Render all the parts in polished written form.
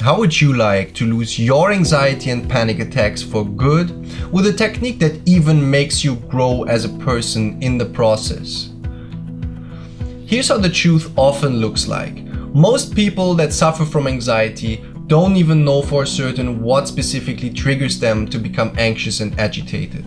How would you like to lose your anxiety and panic attacks for good with a technique that even makes you grow as a person in the process? Here's how the truth often looks like. Most people that suffer from anxiety don't even know for certain what specifically triggers them to become anxious and agitated.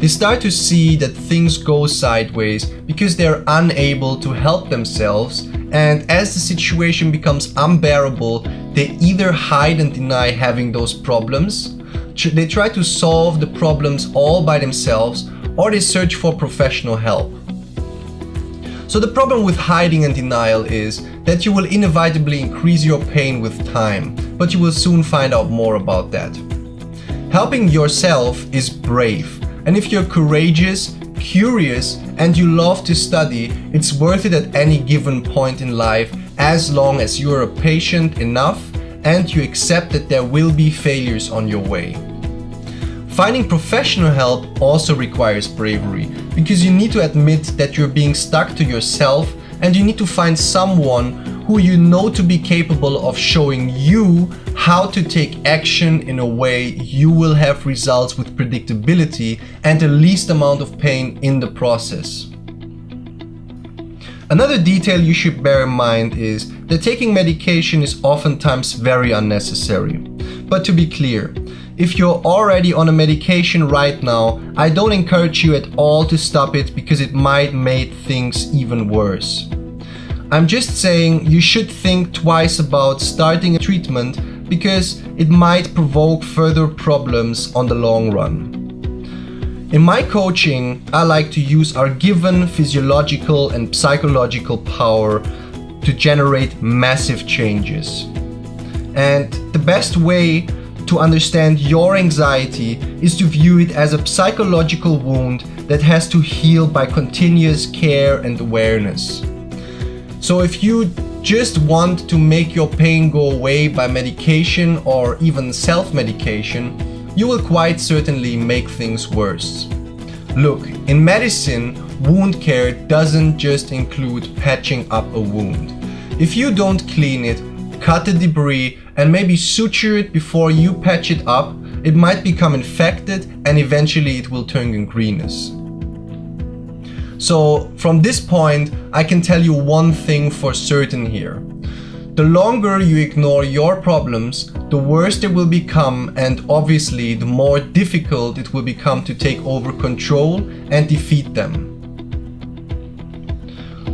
They start to see that things go sideways because they're unable to help themselves, and as the situation becomes unbearable, they either hide and deny having those problems, they try to solve the problems all by themselves, or they search for professional help. So the problem with hiding and denial is that you will inevitably increase your pain with time, but you will soon find out more about that. Helping yourself is brave, and if you're courageous, curious, and you love to study, it's worth it at any given point in life as long as you're patient enough and you accept that there will be failures on your way. Finding professional help also requires bravery, because you need to admit that you're being stuck to yourself, and you need to find someone who you know to be capable of showing you how to take action in a way you will have results with predictability and the least amount of pain in the process. Another detail you should bear in mind is that taking medication is oftentimes very unnecessary. But to be clear, if you're already on a medication right now, I don't encourage you at all to stop it because it might make things even worse. I'm just saying you should think twice about starting a treatment because it might provoke further problems on the long run. In my coaching, I like to use our given physiological and psychological power to generate massive changes. And the best way to understand your anxiety is to view it as a psychological wound that has to heal by continuous care and awareness. So if you just want to make your pain go away by medication or even self-medication, you will quite certainly make things worse. Look, in medicine, wound care doesn't just include patching up a wound. If you don't clean it, cut the debris, and maybe suture it before you patch it up, it might become infected and eventually it will turn gangrenous. So from this point, I can tell you one thing for certain here. The longer you ignore your problems, the worse they will become, and obviously the more difficult it will become to take over control and defeat them.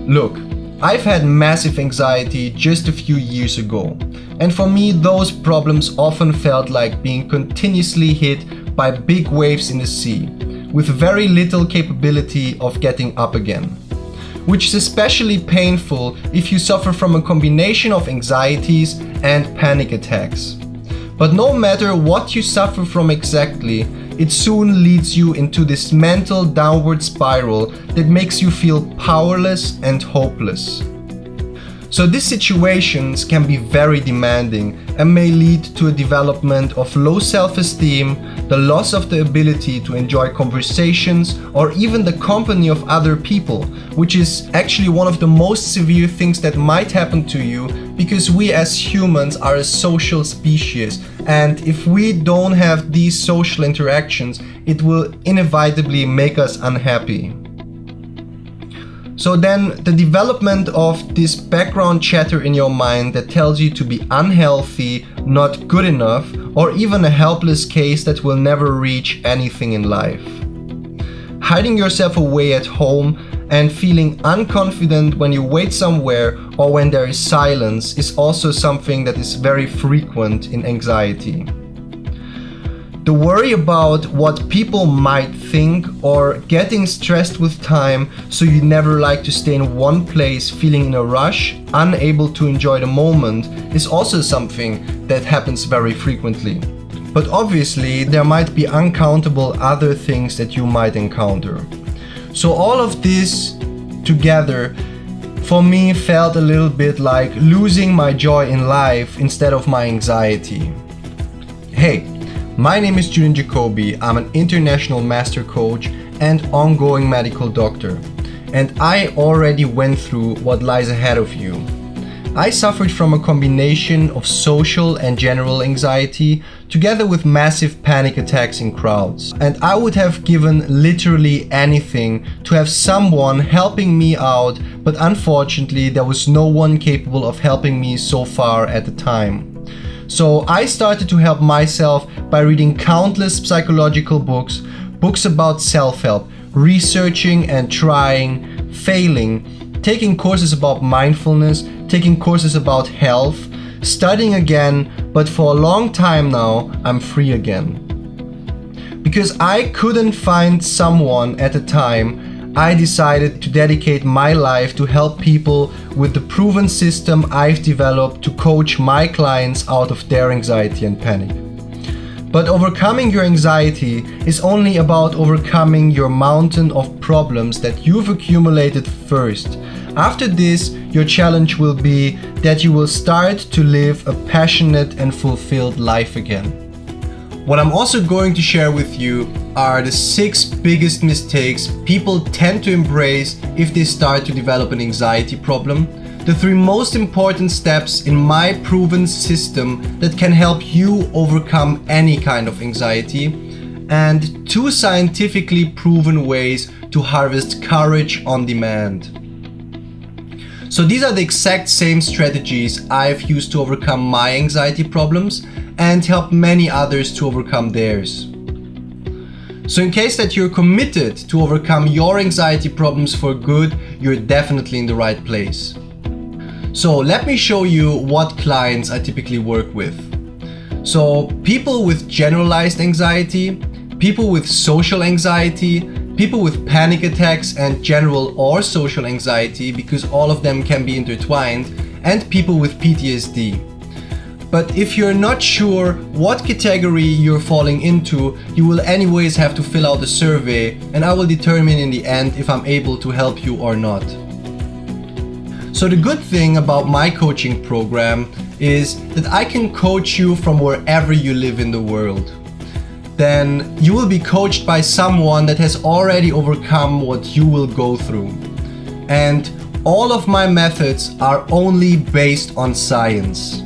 Look, I've had massive anxiety just a few years ago, and for me those problems often felt like being continuously hit by big waves in the sea, with very little capability of getting up again. Which is especially painful if you suffer from a combination of anxieties and panic attacks. But no matter what you suffer from exactly, it soon leads you into this mental downward spiral that makes you feel powerless and hopeless. So these situations can be very demanding and may lead to a development of low self-esteem, the loss of the ability to enjoy conversations or even the company of other people, which is actually one of the most severe things that might happen to you because we as humans are a social species, and if we don't have these social interactions, it will inevitably make us unhappy. So then the development of this background chatter in your mind that tells you to be unhealthy, not good enough, or even a helpless case that will never reach anything in life. Hiding yourself away at home and feeling unconfident when you wait somewhere or when there is silence is also something that is very frequent in anxiety. The worry about what people might think or getting stressed with time, so you never like to stay in one place feeling in a rush, unable to enjoy the moment, is also something that happens very frequently. But obviously there might be uncountable other things that you might encounter. So all of this together for me felt a little bit like losing my joy in life instead of my anxiety. Hey, my name is Julian Jacobi. I'm an international master coach and ongoing medical doctor, and I already went through what lies ahead of you. I suffered from a combination of social and general anxiety together with massive panic attacks in crowds. And I would have given literally anything to have someone helping me out, but unfortunately there was no one capable of helping me so far at the time. So I started to help myself by reading countless psychological books, books about self-help, researching and trying, failing, taking courses about mindfulness, taking courses about health, studying again, but for a long time now, I'm free again. Because I couldn't find someone at the time, I decided to dedicate my life to help people with the proven system I've developed to coach my clients out of their anxiety and panic. But overcoming your anxiety is only about overcoming your mountain of problems that you've accumulated first. After this, your challenge will be that you will start to live a passionate and fulfilled life again. What I'm also going to share with you are the 6 biggest mistakes people tend to embrace if they start to develop an anxiety problem. The 3 most important steps in my proven system that can help you overcome any kind of anxiety, and 2 scientifically proven ways to harvest courage on demand. So these are the exact same strategies I've used to overcome my anxiety problems and help many others to overcome theirs. So in case that you're committed to overcome your anxiety problems for good, you're definitely in the right place. So let me show you what clients I typically work with. So people with generalized anxiety, people with social anxiety, people with panic attacks and general or social anxiety, because all of them can be intertwined, and people with PTSD. But if you're not sure what category you're falling into, you will anyways have to fill out a survey, and I will determine in the end if I'm able to help you or not. So the good thing about my coaching program is that I can coach you from wherever you live in the world. Then you will be coached by someone that has already overcome what you will go through. And all of my methods are only based on science.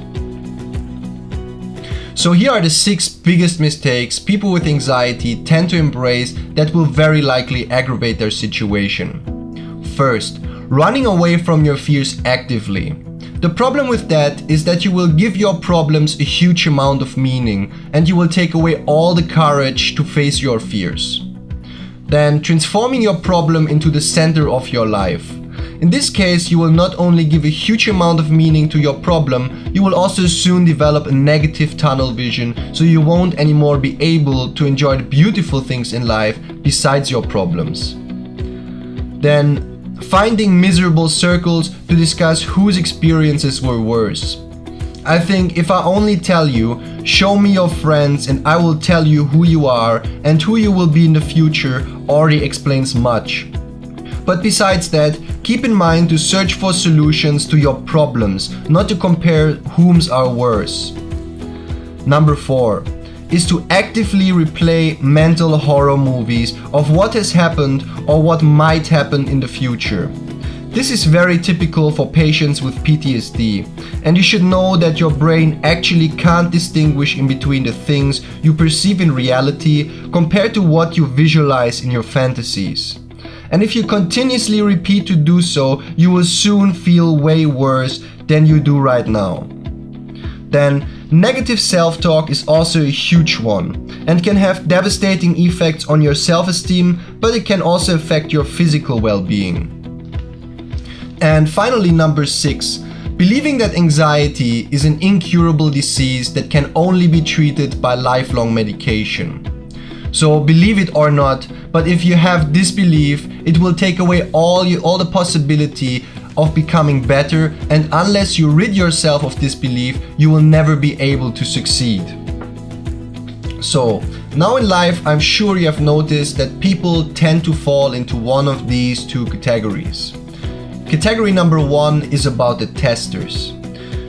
So here are the 6 biggest mistakes people with anxiety tend to embrace that will very likely aggravate their situation. First, running away from your fears actively. The problem with that is that you will give your problems a huge amount of meaning and you will take away all the courage to face your fears. Then transforming your problem into the center of your life. In this case, you will not only give a huge amount of meaning to your problem, you will also soon develop a negative tunnel vision, so you won't anymore be able to enjoy the beautiful things in life besides your problems. Then finding miserable circles to discuss whose experiences were worse. I think if I only tell you, show me your friends and I will tell you who you are and who you will be in the future, already explains much. But besides that, keep in mind to search for solutions to your problems, not to compare whom's are worse. Number 4 is to actively replay mental horror movies of what has happened or what might happen in the future. This is very typical for patients with PTSD, and you should know that your brain actually can't distinguish in between the things you perceive in reality compared to what you visualize in your fantasies. And if you continuously repeat to do so, you will soon feel way worse than you do right now. Then, negative self-talk is also a huge one and can have devastating effects on your self-esteem, but it can also affect your physical well-being. And finally, number 6, believing that anxiety is an incurable disease that can only be treated by lifelong medication. So believe it or not, but if you have this belief, it will take away all the possibility of becoming better, and unless you rid yourself of this belief, you will never be able to succeed. So, now in life, I'm sure you have noticed that people tend to fall into one of these 2 categories. Category number 1 is about the testers.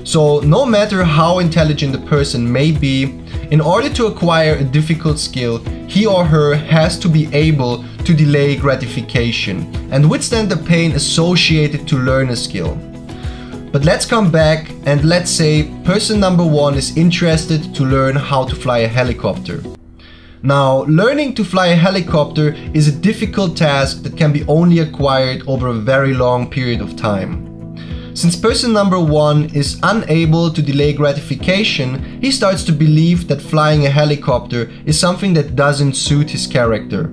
So, no matter how intelligent the person may be, in order to acquire a difficult skill, he or her has to be able to delay gratification and withstand the pain associated to learn a skill. But let's come back and let's say person number 1 is interested to learn how to fly a helicopter. Now, learning to fly a helicopter is a difficult task that can be only acquired over a very long period of time. Since person number 1 is unable to delay gratification, he starts to believe that flying a helicopter is something that doesn't suit his character.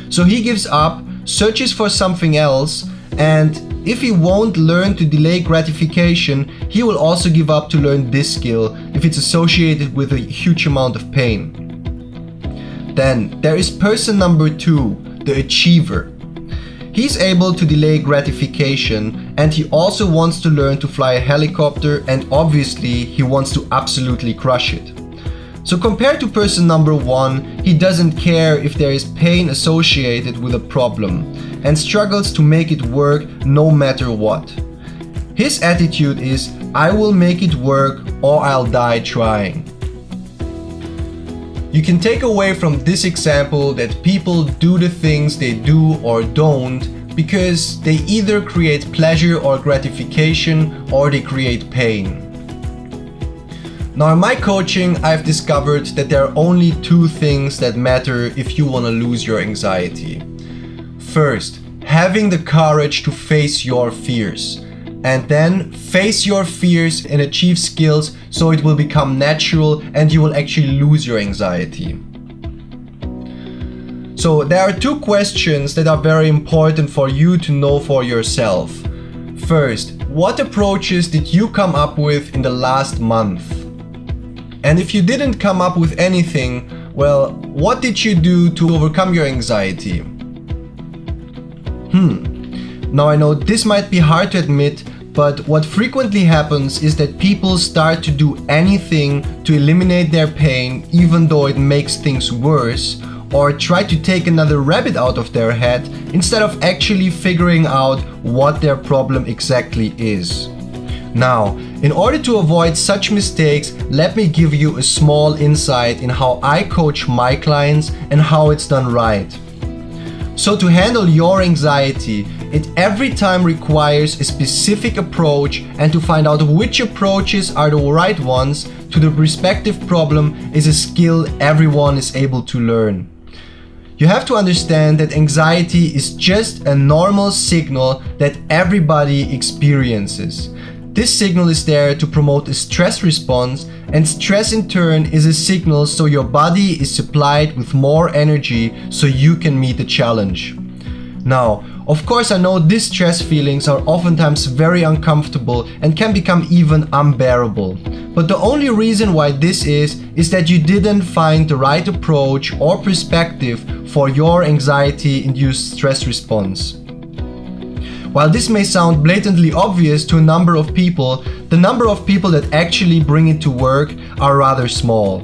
So he gives up, searches for something else, and if he won't learn to delay gratification, he will also give up to learn this skill if it's associated with a huge amount of pain. Then there is person number 2, the achiever. He's able to delay gratification and he also wants to learn to fly a helicopter, and obviously he wants to absolutely crush it. So compared to person number 1, he doesn't care if there is pain associated with a problem and struggles to make it work no matter what. His attitude is, I will make it work or I'll die trying. You can take away from this example that people do the things they do or don't because they either create pleasure or gratification or they create pain. Now in my coaching, I've discovered that there are only 2 things that matter if you want to lose your anxiety. First, having the courage to face your fears. And then face your fears and achieve skills so it will become natural and you will actually lose your anxiety. So there are 2 questions that are very important for you to know for yourself. First, what approaches did you come up with in the last month? And if you didn't come up with anything, well, what did you do to overcome your anxiety? Now I know this might be hard to admit, but what frequently happens is that people start to do anything to eliminate their pain even though it makes things worse, or try to take another rabbit out of their head instead of actually figuring out what their problem exactly is. Now, in order to avoid such mistakes, let me give you a small insight in how I coach my clients and how it's done right. So to handle your anxiety, it every time requires a specific approach, and to find out which approaches are the right ones to the respective problem is a skill everyone is able to learn. You have to understand that anxiety is just a normal signal that everybody experiences. This signal is there to promote a stress response, and stress in turn is a signal so your body is supplied with more energy so you can meet the challenge. Now, of course I know these stress feelings are oftentimes very uncomfortable and can become even unbearable. But the only reason why this is that you didn't find the right approach or perspective for your anxiety-induced stress response. While this may sound blatantly obvious to a number of people, the number of people that actually bring it to work are rather small.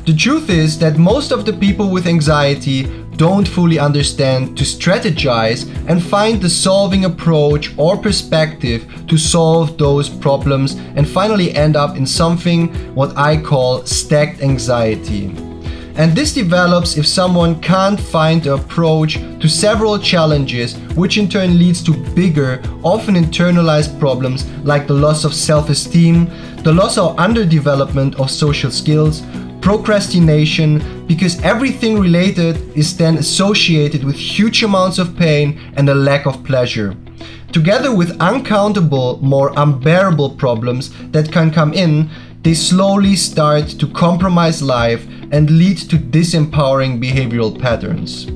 The truth is that most of the people with anxiety don't fully understand to strategize and find the solving approach or perspective to solve those problems, and finally end up in something what I call stacked anxiety. And this develops if someone can't find the approach to several challenges, which in turn leads to bigger, often internalized problems like the loss of self-esteem, the loss or underdevelopment of social skills, procrastination, because everything related is then associated with huge amounts of pain and a lack of pleasure. Together with uncountable, more unbearable problems that can come in, they slowly start to compromise life and lead to disempowering behavioral patterns.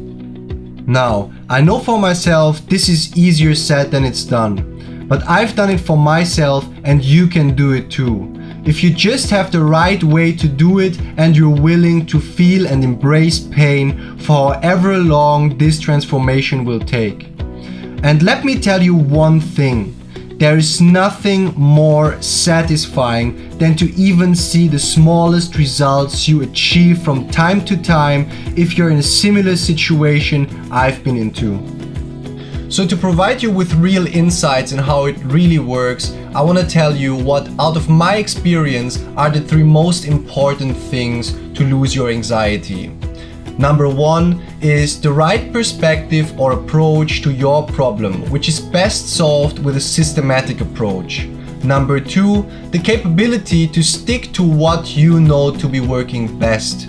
Now, I know for myself this is easier said than it's done, but I've done it for myself and you can do it too. If you just have the right way to do it and you're willing to feel and embrace pain for however long this transformation will take. And let me tell you one thing. There is nothing more satisfying than to even see the smallest results you achieve from time to time if you're in a similar situation I've been into. So to provide you with real insights in how it really works, I want to tell you what, out of my experience, are the 3 most important things to lose your anxiety. Number 1 is the right perspective or approach to your problem, which is best solved with a systematic approach. Number 2, the capability to stick to what you know to be working best.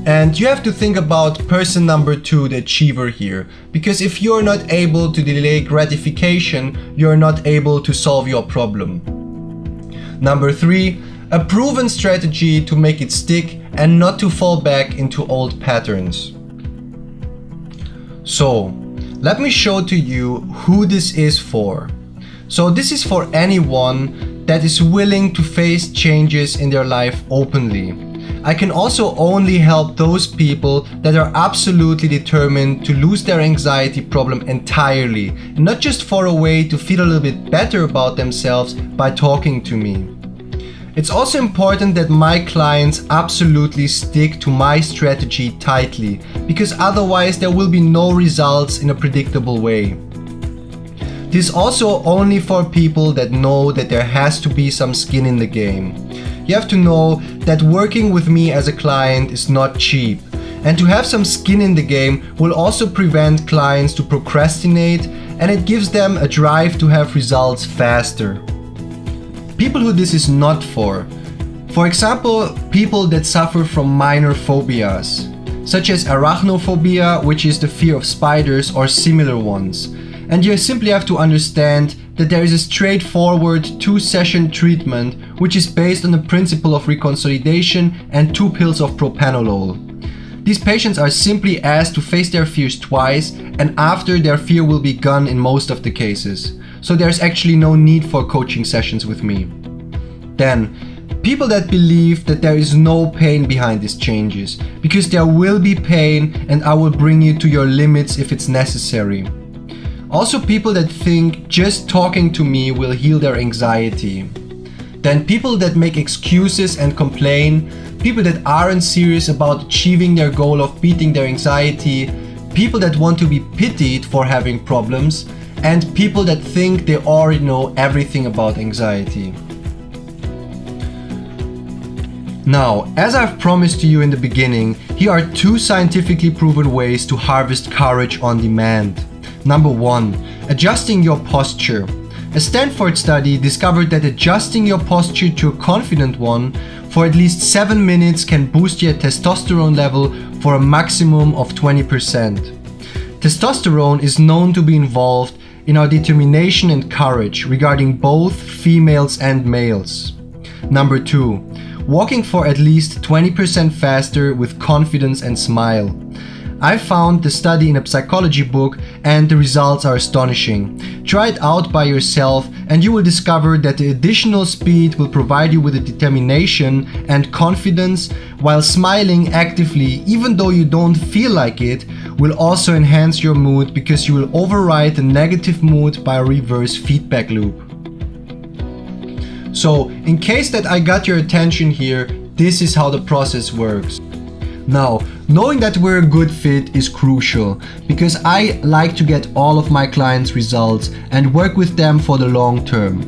And you have to think about person number 2, the achiever here, because if you're not able to delay gratification, you're not able to solve your problem. Number 3, a proven strategy to make it stick and not to fall back into old patterns. So, let me show to you who this is for. So this is for anyone that is willing to face changes in their life openly. I can also only help those people that are absolutely determined to lose their anxiety problem entirely, and not just for a way to feel a little bit better about themselves by talking to me. It's also important that my clients absolutely stick to my strategy tightly, because otherwise there will be no results in a predictable way. This is also only for people that know that there has to be some skin in the game. You have to know that working with me as a client is not cheap, and to have some skin in the game will also prevent clients to procrastinate, and it gives them a drive to have results faster. People who this is not for example, people that suffer from minor phobias, such as arachnophobia, which is the fear of spiders, or similar ones. And you simply have to understand that there is a straightforward 2-session treatment which is based on the principle of reconsolidation and 2 pills of propranolol. These patients are simply asked to face their fears twice, and after, their fear will be gone in most of the cases. So there's actually no need for coaching sessions with me. Then, people that believe that there is no pain behind these changes, because there will be pain and I will bring you to your limits if it's necessary. Also, people that think just talking to me will heal their anxiety. Then people that make excuses and complain, people that aren't serious about achieving their goal of beating their anxiety, people that want to be pitied for having problems, and people that think they already know everything about anxiety. Now, as I've promised to you in the beginning, here are 2 scientifically proven ways to harvest courage on demand. Number 1, adjusting your posture. A Stanford study discovered that adjusting your posture to a confident one for at least 7 minutes can boost your testosterone level for a maximum of 20%. Testosterone is known to be involved in our determination and courage regarding both females and males. Number 2, walking for at least 20% faster with confidence and smile. I found the study in a psychology book and the results are astonishing. Try it out by yourself and you will discover that the additional speed will provide you with a determination and confidence, while smiling actively, even though you don't feel like it, will also enhance your mood, because you will override the negative mood by a reverse feedback loop. So, in case that I got your attention here, this is how the process works. Now, knowing that we're a good fit is crucial, because I like to get all of my clients' results and work with them for the long term.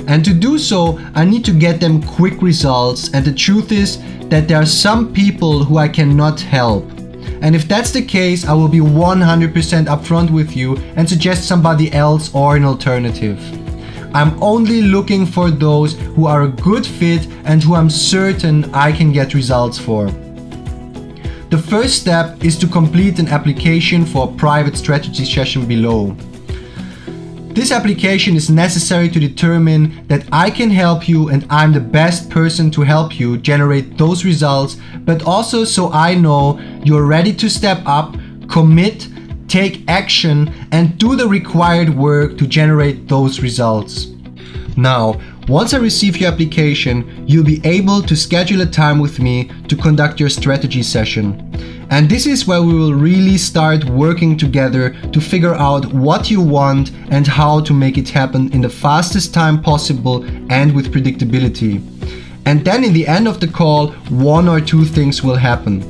And to do so, I need to get them quick results, and the truth is that there are some people who I cannot help. And if that's the case, I will be 100% upfront with you and suggest somebody else or an alternative. I'm only looking for those who are a good fit and who I'm certain I can get results for. The first step is to complete an application for a private strategy session below. This application is necessary to determine that I can help you and I'm the best person to help you generate those results, but also so I know you're ready to step up, commit, take action, and do the required work to generate those results. Now, once I receive your application, you'll be able to schedule a time with me to conduct your strategy session. And this is where we will really start working together to figure out what you want and how to make it happen in the fastest time possible and with predictability. And then in the end of the call, 1 or 2 things will happen.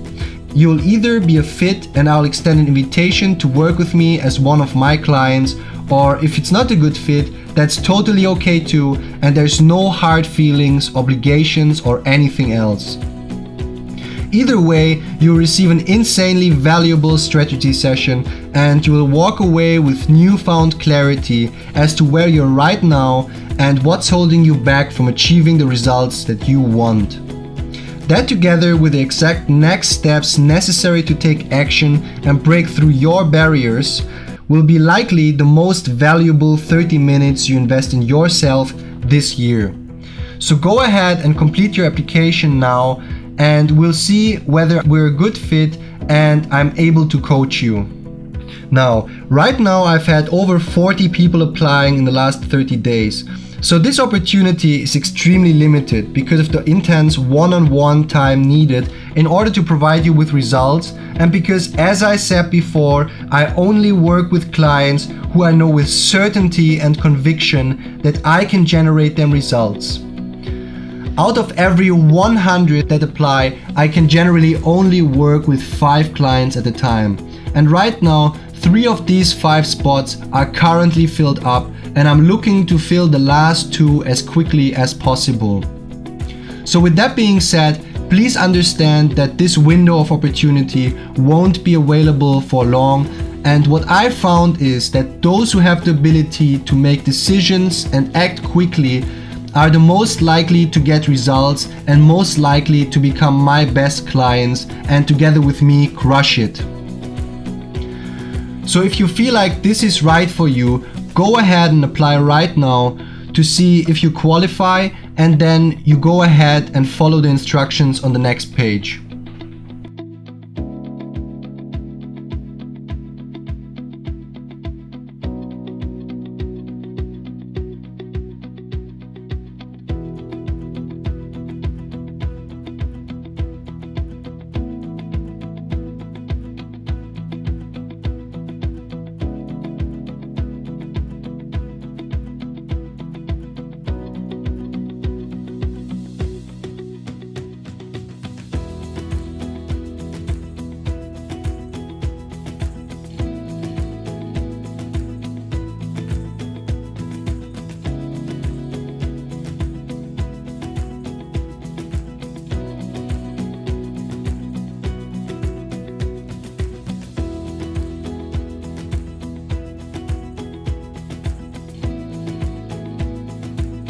You'll either be a fit and I'll extend an invitation to work with me as one of my clients, or if it's not a good fit, that's totally okay too, and there's no hard feelings, obligations, or anything else. either way, you'll receive an insanely valuable strategy session and you will walk away with newfound clarity as to where you're right now and what's holding you back from achieving the results that you want. That, together with the exact next steps necessary to take action and break through your barriers, will be likely the most valuable 30 minutes you invest in yourself this year. So go ahead and complete your application now, and we'll see whether we're a good fit and I'm able to coach you. Now, right now I've had over 40 people applying in the last 30 days. So this opportunity is extremely limited because of the intense one-on-one time needed in order to provide you with results, and because, as I said before, I only work with clients who I know with certainty and conviction that I can generate them results. Out of every 100 that apply, I can generally only work with 5 clients at a time. And right now, 3 of these 5 spots are currently filled up, and I'm looking to fill the last 2 as quickly as possible. So with that being said, please understand that this window of opportunity won't be available for long, and what I found is that those who have the ability to make decisions and act quickly are the most likely to get results and most likely to become my best clients and together with me crush it. So if you feel like this is right for you, go ahead and apply right now to see if you qualify, and then you go ahead and follow the instructions on the next page.